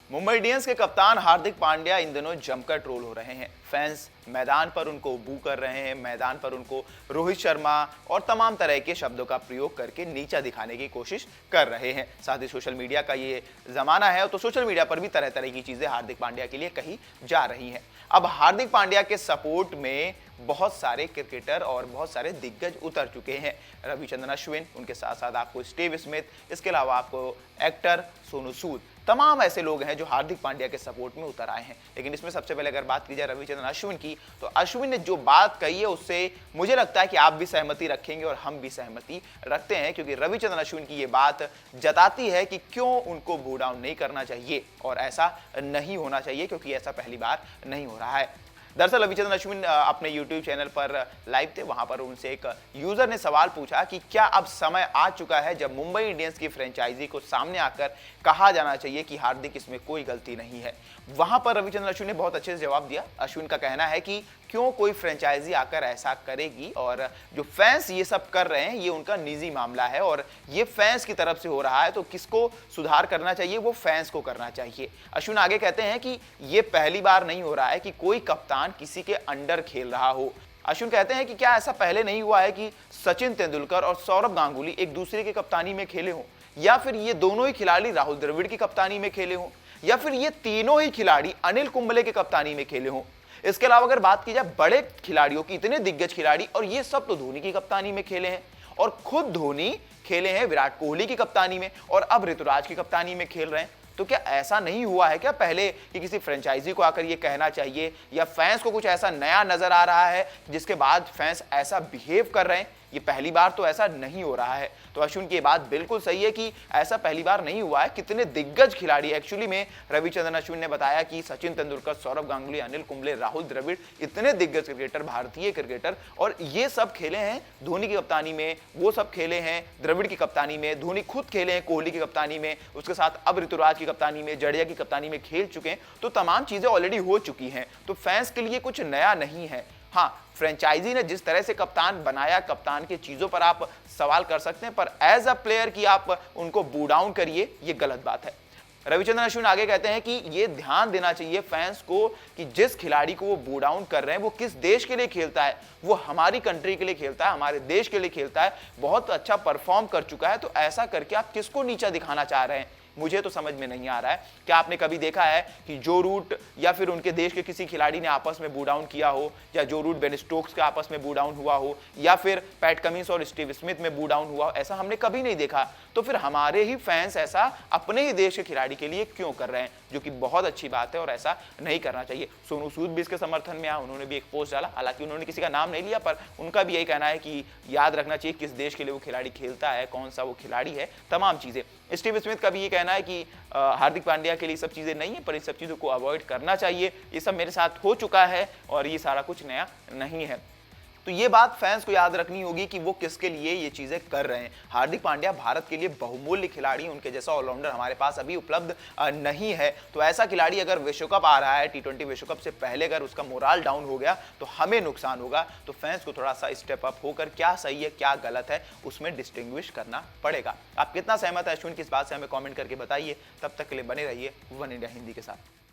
Mumbai Indians के कप्तान हार्दिक पांड्या इन दिनों जमकर ट्रोल हो रहे हैं। फैंस मैदान पर उनको बू कर रहे हैं, मैदान पर उनको रोहित शर्मा और तमाम तरह के शब्दों का प्रयोग करके नीचा दिखाने की कोशिश कर रहे हैं। साथ ही सोशल मीडिया का ये जमाना है तो सोशल मीडिया पर भी तरह तरह की चीजें हार्दिक पांड्या के लिए कही जा रही हैं। अब हार्दिक पांड्या के सपोर्ट में बहुत सारे क्रिकेटर और बहुत सारे दिग्गज उतर चुके हैं। रविचंद्रन अश्विन, उनके साथ साथ आपको स्टीव स्मिथ, इसके अलावा आपको एक्टर सोनू सूद, तमाम ऐसे लोग हैं जो हार्दिक पांड्या के सपोर्ट में उतर आए हैं। लेकिन इसमें सबसे पहले अगर बात की जाए रविचंद्रन अश्विन की, तो अश्विन ने जो बात कही है उससे मुझे लगता है कि आप भी सहमति रखेंगे और हम भी सहमति रखते हैं, क्योंकि रविचंद्रन अश्विन की ये बात जताती है कि क्यों उनको बू डाउन नहीं करना चाहिए और ऐसा नहीं होना चाहिए, क्योंकि ऐसा पहली बार नहीं हो रहा है। दरअसल रविचंद्रन अश्विन अपने YouTube चैनल पर लाइव थे। वहां पर उनसे एक यूजर ने सवाल पूछा कि क्या अब समय आ चुका है जब मुंबई इंडियंस की फ्रेंचाइजी को सामने आकर कहा जाना चाहिए कि हार्दिक इसमें कोई गलती नहीं है। वहां पर रविचंद्रन अश्विन ने बहुत अच्छे से जवाब दिया। अश्विन का कहना है कि क्यों कोई फ्रेंचाइजी आकर ऐसा करेगी, और जो फैंस ये सब कर रहे हैं ये उनका निजी मामला है और ये फैंस की तरफ से हो रहा है, तो किसको सुधार करना चाहिए वो फैंस को करना चाहिए। अश्विन आगे कहते हैं कि ये पहली बार नहीं हो रहा है कि कोई कप्तान किसी के अंडर खेल रहा हो। अश्विन कहते हैं कि क्या ऐसा पहले नहीं हुआ है कि सचिन तेंदुलकर और सौरभ गांगुली एक दूसरे की कप्तानी में खेले हों, या फिर ये दोनों ही खिलाड़ी राहुल द्रविड़ की कप्तानी में खेले हों, या फिर ये तीनों ही खिलाड़ी अनिल कुंबले की कप्तानी में खेले हों। इसके अलावा अगर बात की जाए बड़े खिलाड़ियों की, इतने दिग्गज खिलाड़ी, और ये सब तो धोनी की कप्तानी में खेले हैं, और खुद धोनी खेले हैं विराट कोहली की कप्तानी में, और अब ऋतुराज की कप्तानी में खेल रहे हैं। तो क्या ऐसा नहीं हुआ है क्या पहले कि किसी फ्रेंचाइजी को आकर ये कहना चाहिए, या फैंस को कुछ ऐसा नया नजर आ रहा है जिसके बाद फैंस ऐसा बिहेव कर रहे हैं? ये पहली बार तो ऐसा नहीं हो रहा है। तो अश्विन की बात बिल्कुल सही है कि ऐसा पहली बार नहीं हुआ है। कितने दिग्गज खिलाड़ी, एक्चुअली में रविचंद्रन अश्विन ने बताया कि सचिन तेंदुलकर, सौरभ गांगुली, अनिल कुंबले, राहुल द्रविड़, इतने दिग्गज क्रिकेटर, भारतीय क्रिकेटर, और ये सब खेले हैं धोनी की कप्तानी में, वो सब खेले हैं द्रविड़ की कप्तानी में, धोनी खुद खेले हैं कोहली की कप्तानी में, उसके साथ अब ऋतुराज की कप्तानी में, जडेजा की कप्तानी में खेल चुके हैं। तो तमाम चीजें ऑलरेडी हो चुकी हैं, तो फैंस के लिए कुछ नया नहीं है। हाँ, फ्रेंचाइजी ने जिस तरह से कप्तान बनाया, कप्तान की चीजों पर आप सवाल कर सकते हैं, पर एज अ प्लेयर की आप उनको बू डाउन करिए, ये गलत बात है। रविचंद्रन अश्विन आगे कहते हैं कि ये ध्यान देना चाहिए फैंस को कि जिस खिलाड़ी को वो बू डाउन कर रहे हैं वो किस देश के लिए खेलता है, वो हमारी कंट्री के लिए खेलता है, हमारे देश के लिए खेलता है, बहुत अच्छा परफॉर्म कर चुका है, तो ऐसा करके आप किसको नीचा दिखाना चाह रहे हैं? मुझे तो समझ में नहीं आ रहा है। क्या आपने कभी देखा है कि जो रूट या फिर उनके देश के किसी खिलाड़ी ने आपस में बू डाउन किया हो, या जो रूट बेन स्टोक्स के आपस में बू डाउन हुआ हो, या फिर पैट कमिंस और स्टीव स्मिथ में बू डाउन हुआ हो? ऐसा हमने कभी नहीं देखा। तो फिर हमारे ही फैंस ऐसा अपने ही देश के खिलाड़ी के लिए क्यों कर रहे हैं, जो कि बहुत अच्छी बात है और ऐसा नहीं करना चाहिए। सोनू सूद भी इसके समर्थन में आया, उन्होंने भी एक पोस्ट डाला, हालांकि उन्होंने किसी का नाम नहीं लिया, पर उनका भी यही कहना है कि याद रखना चाहिए किस देश के लिए वो खिलाड़ी खेलता है, कौन सा वो खिलाड़ी है, तमाम चीजें। स्टीव स्मिथ का भी ये कहना है कि हार्दिक पांड्या के लिए सब चीजें नहीं है, पर इन सब चीजों को अवॉइड करना चाहिए, ये सब मेरे साथ हो चुका है और ये सारा कुछ नया नहीं है। तो ये बात फैंस को याद रखनी होगी कि वो किसके लिए ये चीजें कर रहे हैं। हार्दिक पांड्या भारत के लिए बहुमूल्य खिलाड़ी, उनके जैसा ऑलराउंडर हमारे पास अभी उपलब्ध नहीं है। तो ऐसा खिलाड़ी अगर विश्व कप आ रहा है, T20 विश्व कप से पहले अगर उसका मोराल डाउन हो गया तो हमें नुकसान होगा। तो फैंस को थोड़ा सा स्टेप अप होकर क्या सही है क्या गलत है उसमें डिस्टिंग्विश करना पड़ेगा। आप कितना सहमत है अश्विन की इस बात से हमें कॉमेंट करके बताइए। तब तक के लिए बने रहिए वन इंडिया हिंदी के साथ।